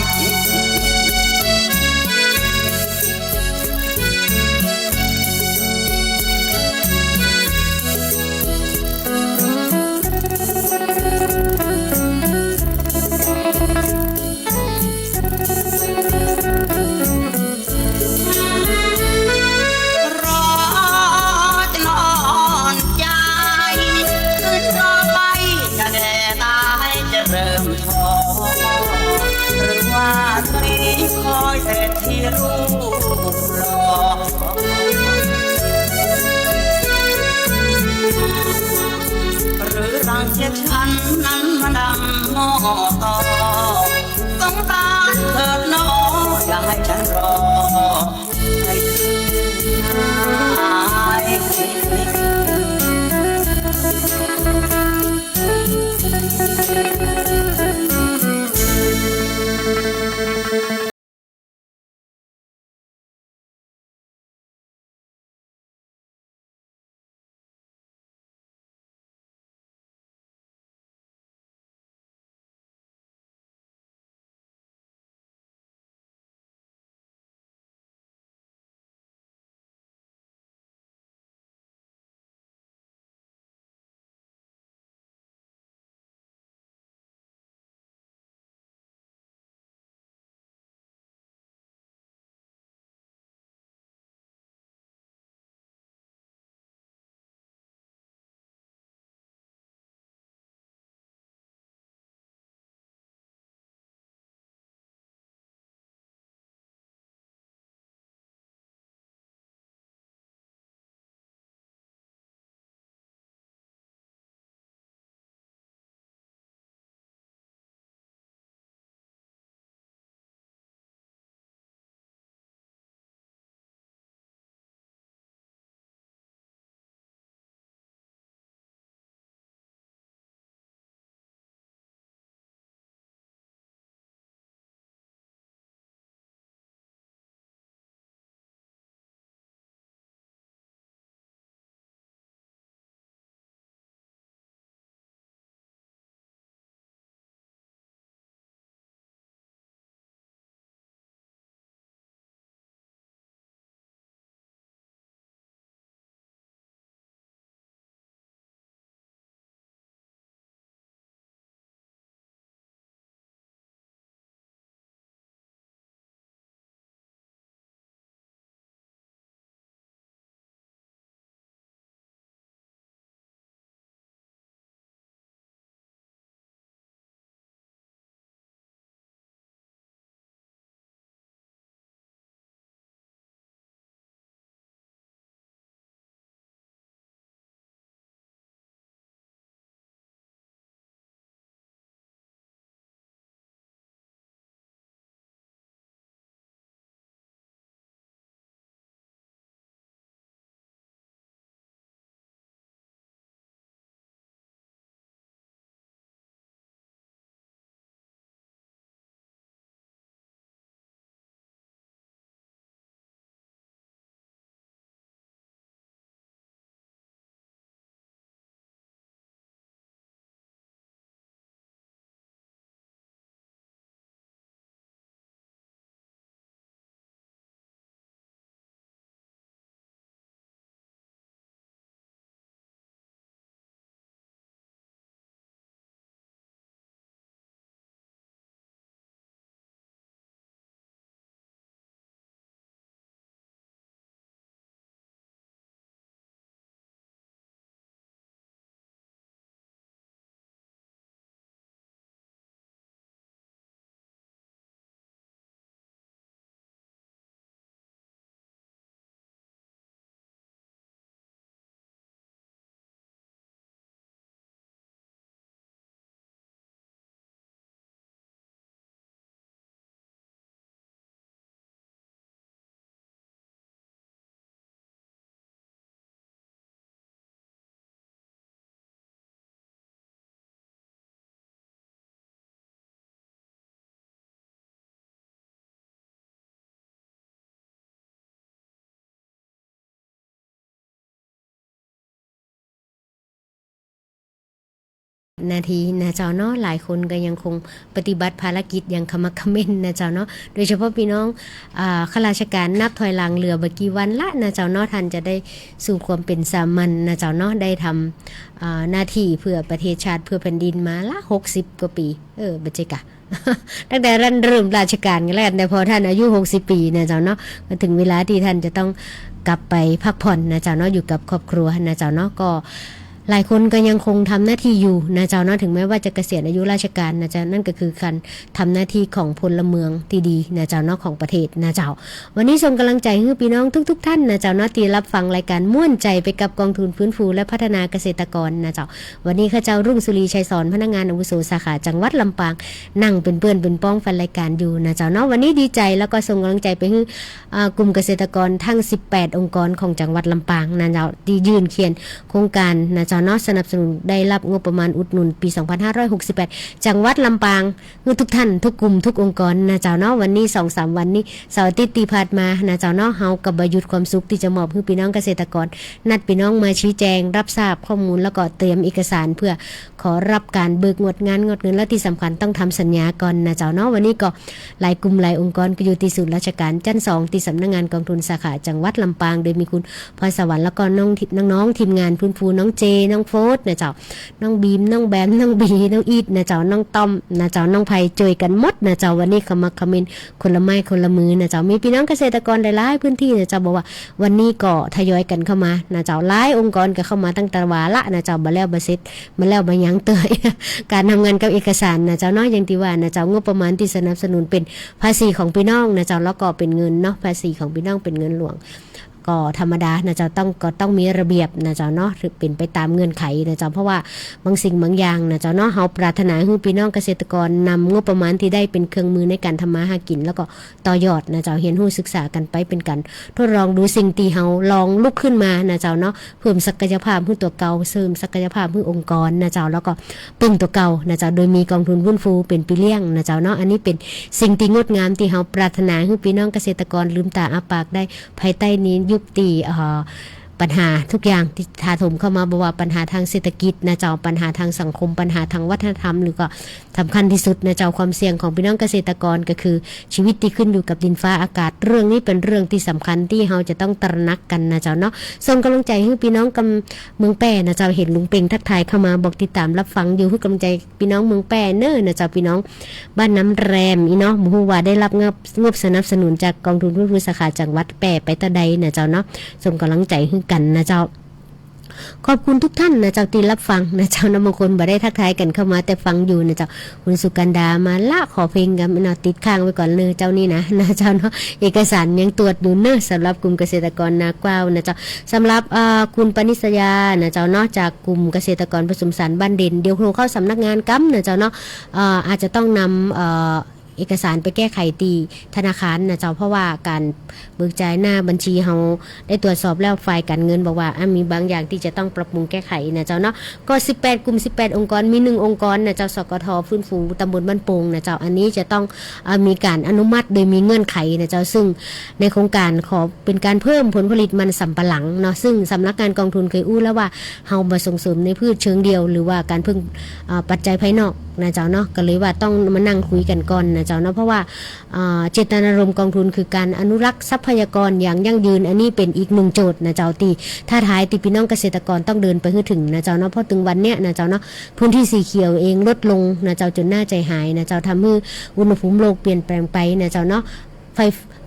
คอยเศรษฐีรูปหล่อหรือรังเกียจฉันนั้นมาดำหม้อต่อสงสารเถิดน้ออย่าให้ฉันรอให้ถึง นาทีนะเจ้าเนาะหลายคนก็ยังคงปฏิบัติภารกิจอย่างขมักเขม้นนะเจ้าเนาะโดยเฉพาะพี่น้องข้าราชการนับถอยหลังเหลือบ่กี่วันละนะเจ้าเนาะท่านจะได้สู่ความเป็นสามัญนะเจ้าเนาะได้ทำหน้าที่เพื่อประเทศชาติเพื่อแผ่นดินมาละ60กว่าปีบัจจิกะ ตั้งแต่เริ่มราชการกันแล้วแต่พอท่านอายุ60ปีนะเจ้าเนาะมาถึงเวลาที่ท่านจะต้องกลับไปพักผ่อนนะเจ้าเนาะอยู่กับครอบครัวนะเจ้าเนาะก็หลายคนก็ยังคงทำหน้าที่อยู่นะเจ้าเนาะถึงแม้ว่าจะเกษียณอายุราชการนะเจ้านั่นก็คือการทำหน้าที่ของพลเมืองที่ดีนะเจ้าเนาะของประเทศนะเจ้าวันนี้ส่งกำลังใจให้พี่น้องทุกท่านนะเจ้าเนาะที่รับฟังรายการม่วนใจไปกับกองทุนฟื้นฟูและพัฒนาเกษตรกรนะเจ้าวันนี้ข้าเจ้ารุ่งสุรีชัยสอนพนักงานอาวุโสสาขาจังหวัดลำปางนั่งเป็นเพื่อนเป็นป้องแฟนรายการอยู่นะเจ้าเนาะวันนี้ดีใจแล้วก็ส่งกำลังใจไปให้กลุ่มเกษตรกรทั้ง18องค์กรของจังหวัดลำปางนะเจ้าที่ยืนเขียนโครงการนะเจ้าเนาะสนับสนุนได้รับงบประมาณอุดหนุนปี2568จังหวัดลำปางทุกท่านทุกกลุ่มทุกองค์กรนะเจ้าเนาะวันนี้ 2-3 วันนี้เสาร์อาทิตย์ที่ผ่านมานะเจ้าเนาะเฮากับบ่หยุดความสุขที่จะมอบให้พี่น้องเกษตรกรนัดพี่น้องมาชี้แจงรับทราบข้อมูลแล้วก็เตรียมเอกสารเพื่อขอรับการเบิกงวดเงินและที่สำคัญต้องทำสัญญาก่อนนะเจ้าเนาะวันนี้ก็หลายกลุ่มหลายองค์กรก็อยู่ที่ศูนย์ราชการชั้น2ที่สำนักงานกองทุนสาขาจังหวัดลำปางโดยมีคุณพรสวรรค์แล้วก็น้องทีมงานฟื้นฟูน้องเจน้องโฟสนะเจ้าน้องบีมน้องแบมน้องบีน้องอีทนะเจ้าน้องต้อมนะเจ้าน้องไผ่จอยกันหมดนะเจ้าวันนี้ขมักเขม้นคนละไม้คนละมือนะเจ้ามีพี่น้องเกษตรกรหลายๆพื้นที่นะเจ้าบอกว่าวันนี้ก็ทยอยกันเข้ามานะเจ้าหลายองค์กรก็เข้ามาตั้งแต่วาละนะเจ้าบ่แล้วบ่เสร็จมาแล้วบ่ยังเตย การทำงานกับเอกสารนะเจ้าน้อยอย่างที่ว่านะเจ้างบประมาณที่สนับสนุนเป็นภาษีของพี่น้องนะเจ้าแล้วก็เป็นเงินเนาะภาษีของพี่น้องเป็นเงินหลวงก็ธรรมดานะเจ้าต้องมีระเบียบนะเจ้าเนาะหรือเป็นไปตามเงื่อนไขนะเจ้าเพราะว่าบางสิ่งบางอย่างนะเจ้าเนาะเฮาปรารถนาให้พี่น้องเกษตรกรนำงบประมาณที่ได้เป็นเครื่องมือในการทำมาหากินแล้วก็ต่อยอดนะเจ้าเรียนรู้ศึกษากันไปเป็นกันทดลองดูสิ่งที่เฮาลองลุกขึ้นมานะเจ้าเนาะเพิ่มศักยภาพให้ตัวเก่าเสริมศักยภาพให้องค์กรนะเจ้าแล้วก็ปึ้งตัวเก่านะเจ้าโดยมีกองทุนฟื้นฟูเป็นปีเลี้ยงนะเจ้าเนาะอันนี้เป็นสิ่งที่งดงามที่เฮาปรารถนาให้พี่น้องเกษตรกรลืมตาอ้าปากได้ภายใต้นี้ยุคที่ปัญหาทุกอย่างที่ถาโถมเข้ามาบ่ว่าปัญหาทางเศรษฐกิจนะเจ้าปัญหาทางสังคมปัญหาทางวัฒนธรรมหรือก็สำคัญที่สุดนะเจ้าความเสี่ยงของพี่น้องเกษตรกรก็คือชีวิตที่ขึ้นอยู่กับดินฟ้าอากาศเรื่องนี้เป็นเรื่องที่สำคัญที่เราจะต้องตระหนักกันนะเจ้าเนาะส่งกำลังใจให้พี่น้องกำเมืองแป้นะเจ้าเห็นลุงเป่งทักทายเข้ามาบอกติดตามรับฟังอยู่ให้กำลังใจพี่น้องเมืองแป้เน้อนะเจ้าพี่น้องบ้านน้ำแรมอีเนาะบ่ฮู้ว่าได้รับงบสนับสนุนจากกองทุนฟื้นฟูสาขาจังหวัดแป้ไปตะใดนะเจ้าเนาะส่งกำลังใจให้กันนะเจ้าขอบคุณทุกท่านนะเจ้าที่รับฟังนะเจ้าบางคนบ่ได้ทักทายกันเข้ามาแต่ฟังอยู่นะเจ้าคุณสุกันดามาละขอเพลงกันเนาะติดค้างไว้ก่อนเลยเจ้านี่นะเจ้าเนาะเอกสารยังตรวจอยู่เนอะสำหรับกลุ่มเกษตรกรนากว้าวนะเจ้าสำหรับคุณปณิษยานะเจ้าเนาะจากกลุ่มเกษตรกรผสมสารบ้านเด่นเดี๋ยวครูเข้าสำนักงานกั๊มนะเจ้าเนาะอาจจะต้องนำเอกสารไปแก้ไขตีธนาคารนะเจ้าเพราะว่าการเบิกจ่ายหน้าบัญชีเฮาได้ตรวจสอบแล้วฝ่ายการเงินบอกว่ามีบางอย่างที่จะต้องปรับปรุงแก้ไขนะเจ้าเนาะก็18กลุ่ม18องค์กรมี1องค์กรนะเจ้าสกทฟื้นฟูตำบลบ้านโป่งนะเจ้าอันนี้จะต้องมีการอนุมัติโดยมีเงื่อนไขนะเจ้าซึ่งในโครงการขอเป็นการเพิ่มผลผลิตมันสำปะหลังเนาะซึ่งสำนักงานกองทุนเคยอู้แล้วว่าเฮาบ่ส่งเสริมในพืชเชิงเดียวหรือว่าการพึ่งปัจจัยภายนอกนะเจ้าเนาะก็เลยว่าต้องมานั่งคุยกันก่อนนะเจ้าเนาะเพราะว่าเจตนารมณ์กองทุนคือการอนุรักษ์ทรัพยากรอย่างยั่งยืนอันนี้เป็นอีกหนึ่งโจทย์นะเจ้าที่ถ้าท้ายที่พี่น้องเกษตรกรต้องเดินไปให้ถึงนะเจ้าเนาะเพราะถึงวันเนี้ยนะเจ้าเนาะพื้นที่สีเขียวเองลดลงนะเจ้าจนน่าใจหายนะเจ้าทำให้อุณหภูมิโลกเปลี่ยนแปลงไปนะเจ้าเนาะไฟ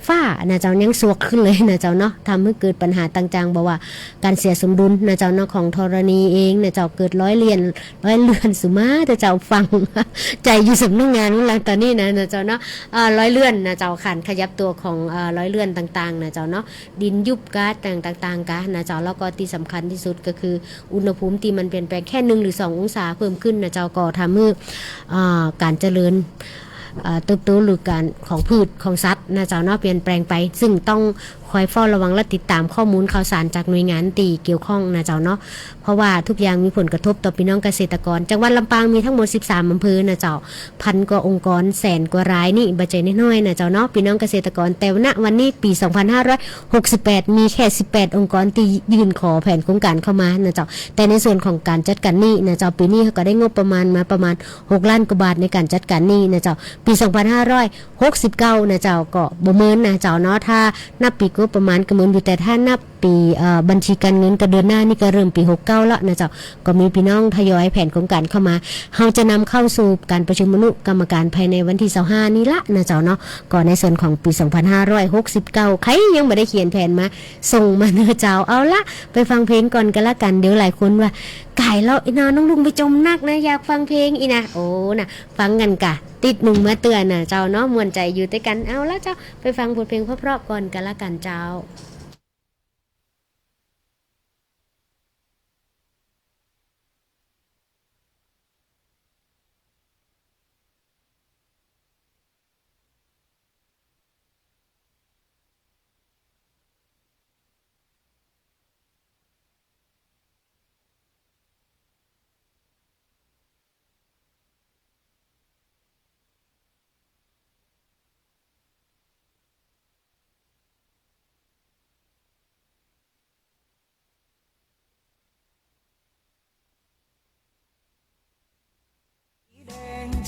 ฟ้านะเจ้ายังสวกขึ้นเลยนะเจ้าเนาะทำให้เกิดปัญหาต่างๆบอกว่าการเสียสมดุลนะเจ้าเนาะของธรณีเองนะเจ้าเกิดร้อยเลื่อนสุมาแต่เจ้าฟัง ใจอยู่สำนักงานนั่นแหละตอนนี้นะเจ้าเนาะร้อยเลื่อนนะเจ้าขันขยับตัวของร้อยเลื่อนต่างๆนะเจ้าเนาะดินยุบก๊าซต่างๆกันนะเจ้าแล้วก็ที่สำคัญที่สุดก็คืออุณหภูมิที่มันเปลี่ยนแปลงแค่1 หรือ 2 องศาเพิ่มขึ้นนะเจ้าก็ทำให้การเจริญเติบโตหรือการของพืชของสัตว์นะเจ้าเนาะเปลี่ยนแปลงไปซึ่งต้องค คอยเฝ้าระวังและติดตามข้อมูลข่าวสารจากหน่วยงานตีเกี่ยวข้องนะเจ้าเนาะเพราะว่าทุกอย่างมีผลกระทบต่อพี่น้องเกษตรกรจังหวัดลำปางมีทั้งหมด13อำเภอนะเจ้าพันกว่าองค์กรแสนกว่ารายนี่บ่ใจน้อยๆนะเจ้าเนาะพี่น้องเกษตรกรแต่ณวันนี้ปี2568มีแค่18องค์กรที่ยื่นขอแผนโครงการเข้ามานะเจ้าแต่ในส่วนของการจัดการนี่นะเจ้าปีนี้เขาก็ได้งบประมาณมาประมาณ6ล้านกว่าบาทในการจัดการนี่นะเจ้าปี2569นะเจ้าก็บ่เหมือนนะเจ้าเนาะถ้านับปีงบประมาณก็เหมือนอยู่แต่ถ้านับปีบัญชีการเงินก็เดือนหน้านี่ก็เริ่มปี69แล้วนะเจ้าก็มีพี่น้องทยอยแผนโครงการเข้ามาเฮาจะนำเข้าสู่การประชุมอนุกรรมการภายในวันที่25นี้ละนะเจ้าเนาะก็ในส่วนของปี2569ใครยังไม่ได้เขียนแผนมาส่งมาเนอะเจ้าเอาละไปฟังเพลงก่อนกันละกันเดี๋ยวหลายคนว่าไก่แล้วอีนาน้องลุงไปจมนักนะอยากฟังเพลงอีนะโอ้นะฟังกันกะติดหนุ่มมาเตือนนะเจ้าเนาะมวนใจอยู่ด้วยกันเอาละเจ้าไปฟังบทเพลงเพราะๆก่อนกันละกันเจ้า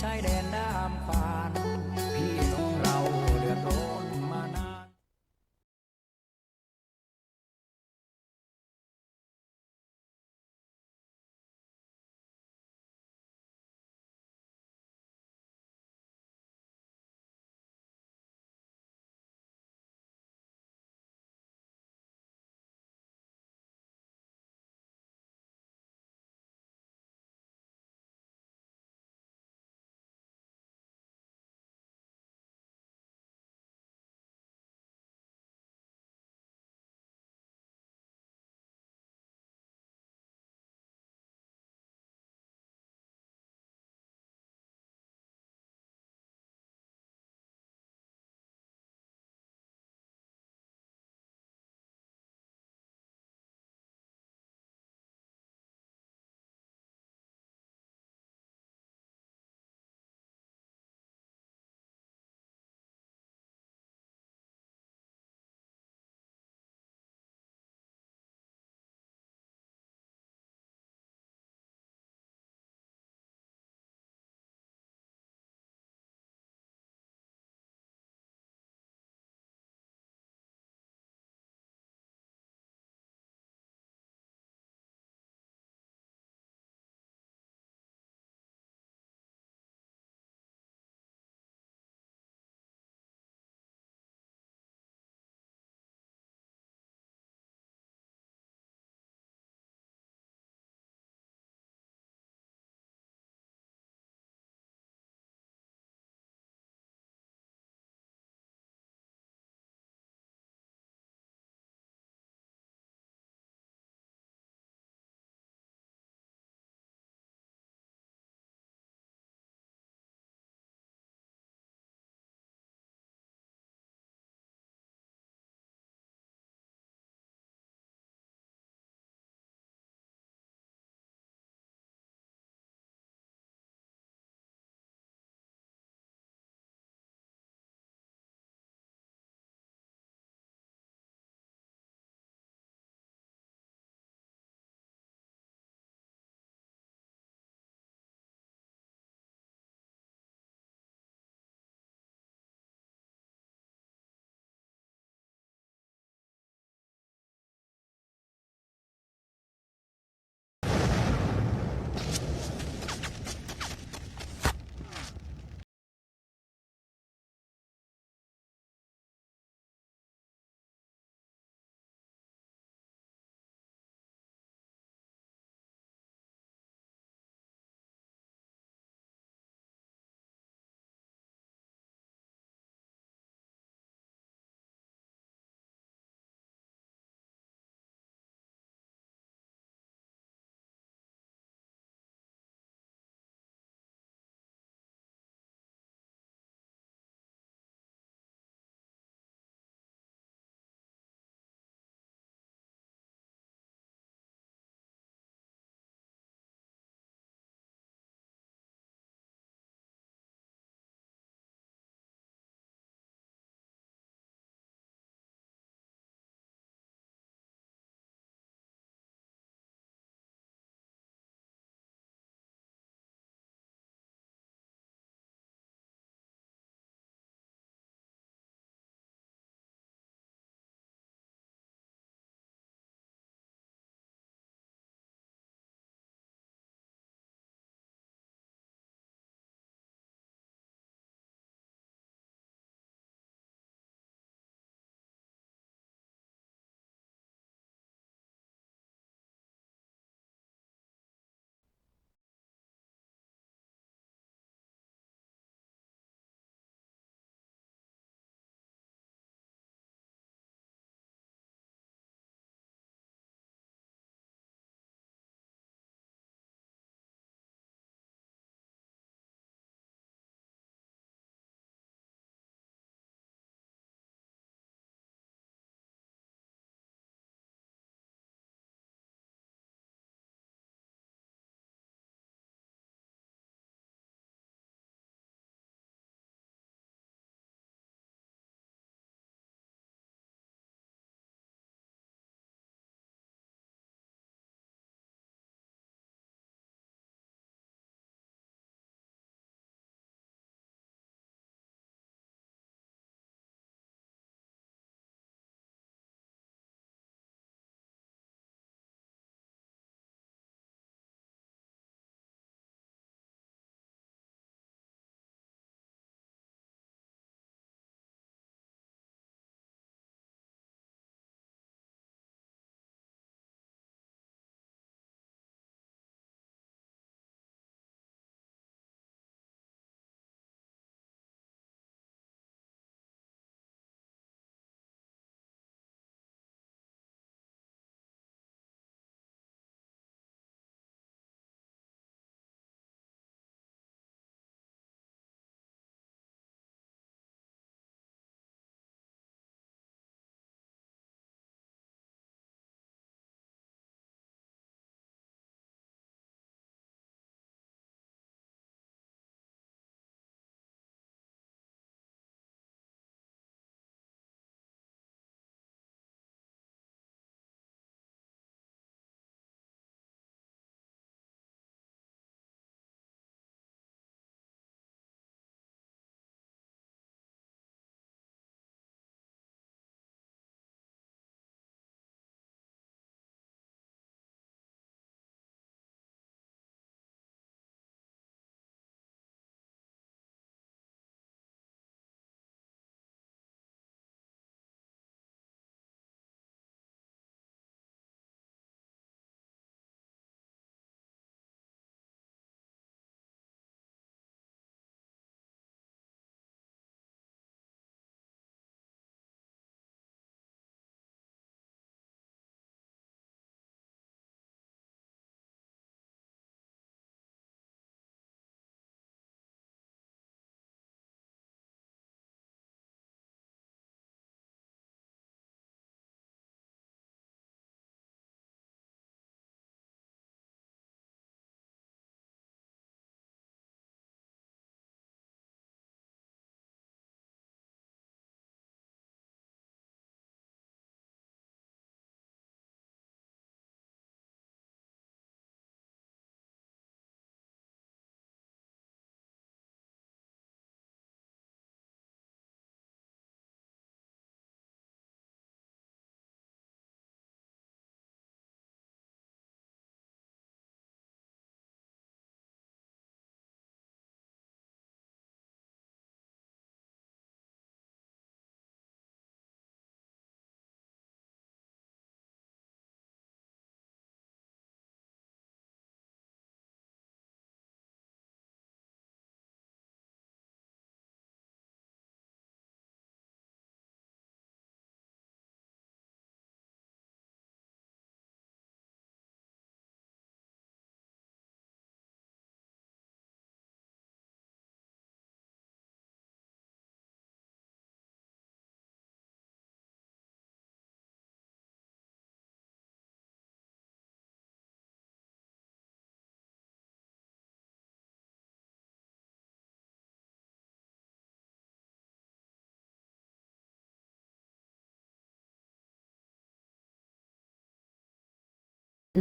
ชายแดนน้ำฟ้า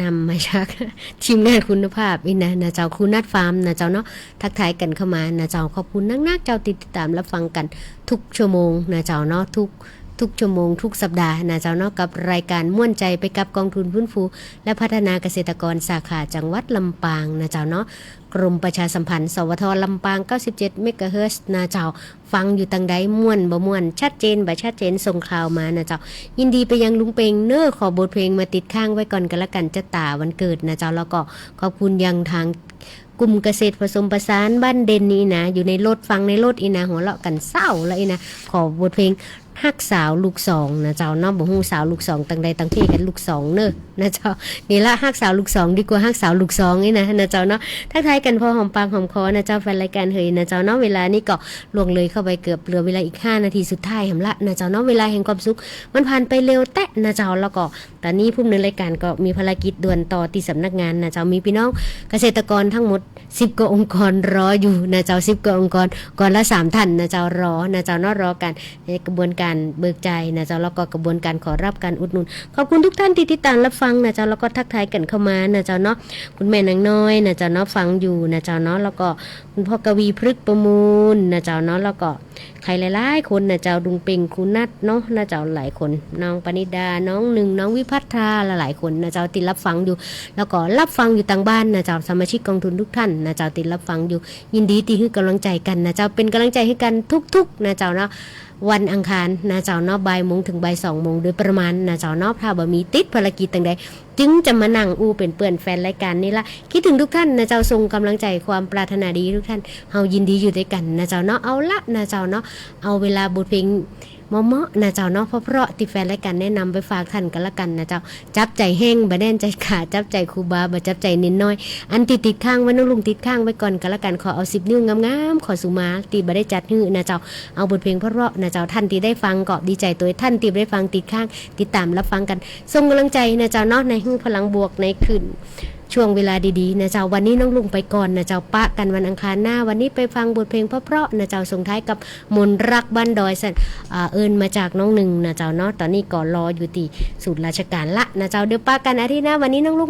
นำมาจาก ทีมงานคุณภาพอีนะเจ้าคุณนัดฟาร์มนะเจ้าเนาะทักทายกันเข้ามานะเจ้าขอบคุณนักๆเจ้าติดตามรับฟังกันทุกชั่วโมงนะเจ้าเนาะทุกชั่วโมงทุกสัปดาห์นะเจ้าเนาะกับรายการม่วนใจไปกับกองทุนฟื้นฟูและพัฒนาเกษตรกรสาขาจังหวัดลำปางนะเจ้าเนาะกรมประชาสัมพันธ์สวทลำปาง97เมกะเฮิรตซ์นะเจ้าฟังอยู่ตังใดม่วนบ่ม่วนชัดเจนบ่ชัดเจนส่งข่าวมานะเจ้ายินดีไปยังลุงเปงเน้อขอบทเพลงมาติดข้างไว้ก่อนกันละกันจะตาวันเกิดนะเจ้าแล้วก็ขอบคุณยังทางกลุ่มเกษตรผสมผสานบ้านเด่นนี่นะอยู่ในรถฟังในรถอีนะหัวเราะกันเศร้าแล้วอีนะขอบทเพลงฮักสาวลูกสองนะเจ้าเนาะบ่ฮู้สาวลูกสองตังใดตังเพกันลูกสองเน้อนะเจ้านี่ละฮักสาวลูกสองดีกว่าฮักสาวลูกสองนี่นะเจ้าเนาะทักทายกันพอหอมปากหอมคอนะเจ้าแฟนรายการเฮยนะเจ้าเนาะเวลานี้ก็ล่วงเลยเข้าไปเกือบเหลือเวลาอีก5นาทีสุดท้ายหำละนะเจ้าเนาะเวลาแห่งความสุขมันผ่านไปเร็วแตะนะเจ้าแล้วก็ตอนนี้ผู้ดำเนินรายการก็มีภารกิจด่วนต่อที่สำนักงานนะเจ้ามีพี่น้องเกษตรกรทั้งหมด10กว่าองค์กรรออยู่นะเจ้า10กว่าองค์กรก่อนละ3ท่านนะเจ้ารอนะเจ้าเนาะรอกันในกระบวนการเบิกจ่ายนะเจ้าแล้วก็กระบวนการขอรับการอุดหนุนขอบคุณทุกท่านที่ติดตามรับฟังนะเจ้าแล้วก็ทักทายกันเข้ามานะเจ้าเนาะคุณแม่นางน้อยนะเจ้าเนาะฟังอยู่นะเจ้าเนาะแล้วก็คุณพ่อกวีพฤกษ์ประมูลนะเจ้าเนาะแล้วก็ใครหลายๆคนนะเจ้าดุงเป่งคุณนัทเนาะนะเจ้าหลายคนน้องปณิดาน้องหนึ่งน้องวิภัทราหลายๆคนนะเจ้าติดรับฟังอยู่แล้วก็รับฟังอยู่ต่างบ้านนะเจ้าสมาชิกกองทุนทุกท่านนะเจ้าติดรับฟังอยู่ยินดีที่ให้กำลังใจกันนะเจ้าเป็นกำลังใจให้กันทุกๆนะเจ้าเนาะวันอังคารนะเจ้าเนาะบ่ายโมงถึงบ่าย2โมงโดยประมาณนะเจ้าเนาะถ้าบ่มีติดภารกิจต่างใดจึงจะมานั่งอู้เป็นเปื่อนแฟนรายการนี่ละคิดถึงทุกท่านนะเจ้าส่งกำลังใจความปรารถนาดีทุกท่านเฮายินดีอยู่ด้วยกันนะเจ้าเนาะเอาละนะเจ้าเนาะเอาเวลาบทเพลงเหมาะๆนะเจ้าเนาะเพราะที่แฟนรายการแนะนำไปฝากท่านกันละกันนะเจ้าจับใจแห้งบ่แน่นใจขาดจับใจครูบาบ่จับใจเน้นน้อยอันติดข้างไว้น้องลุงติดข้างไว้ก่อนกันละกันขอเอา10นิ้วงามๆขอสุมาตีบ่ได้จัดฮื้อนะเจ้าเอาบทเพลงเพราะๆนะเจ้าท่านที่ได้ฟังก็ดีใจตัวท่านที่ได้ฟังติดข้างติดตามรับฟังกันส่งกำลังใจนะเจ้าเนาะในฮื้อพลังบวกในคืนช่วงเวลาดีๆนะเจ้าวันนี้น้องลุงไปก่อนนะเจ้าปะกันวันอังคารหน้าวันนี้ไปฟังบทเพลงเพราะๆนะเจ้าส่งท้ายกับมนรักบ้านดอยสันเอิญมาจากน้องหนึ่งนะเจ้าเนาะตอนนี้ก็รออยู่ที่ศูนย์ราชการละนะเจ้าเดี๋ยวปะกันอาทิตย์หน้าวันนี้น้องลุง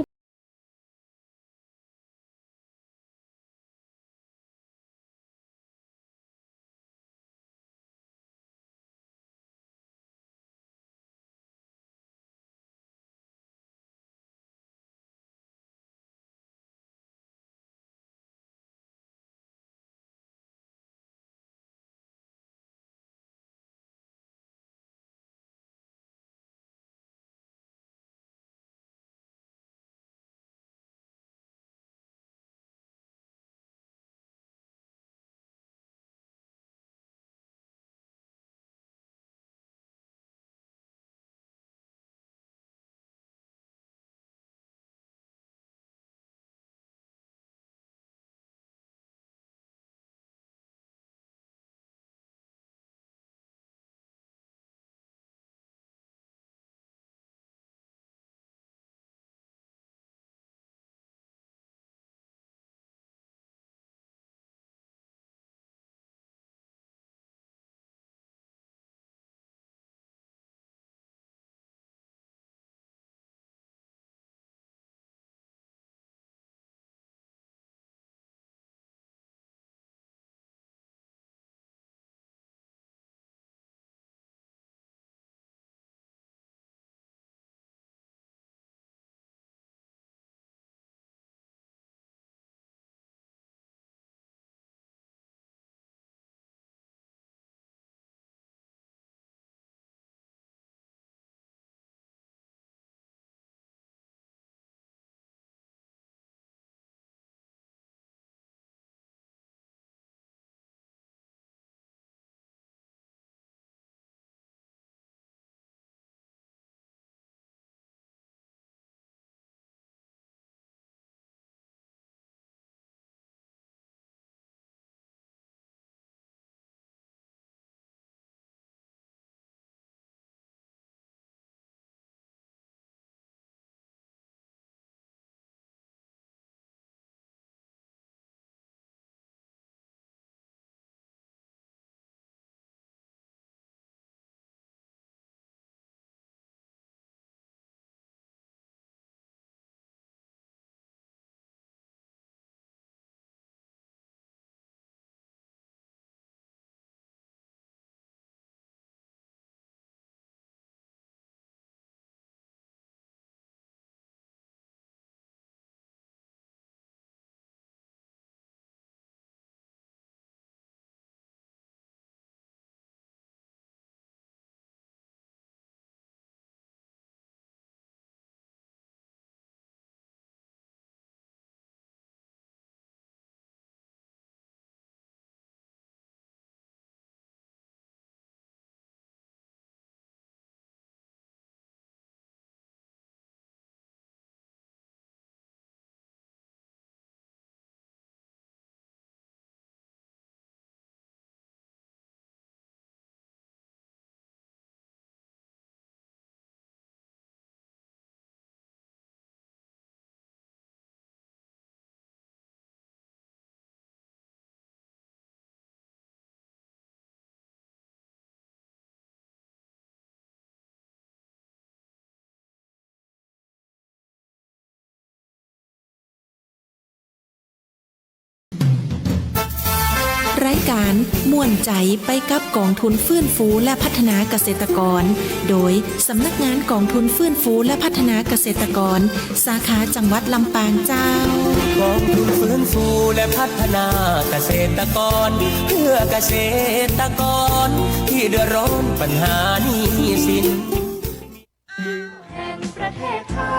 รายการม่วนใจไปกับกองทุนฟื้นฟูและพัฒนาเกษตรกรโดยสำนักงานกองทุนฟื้นฟูและพัฒนาเกษตรกรสาขาจังหวัดลำปางเจ้ากองทุนฟื้นฟูและพัฒนาเกษตรกรเพื่อเกษตรกรที่เดือดร้อนปัญหาหนี้สินแห่งประเทศไทย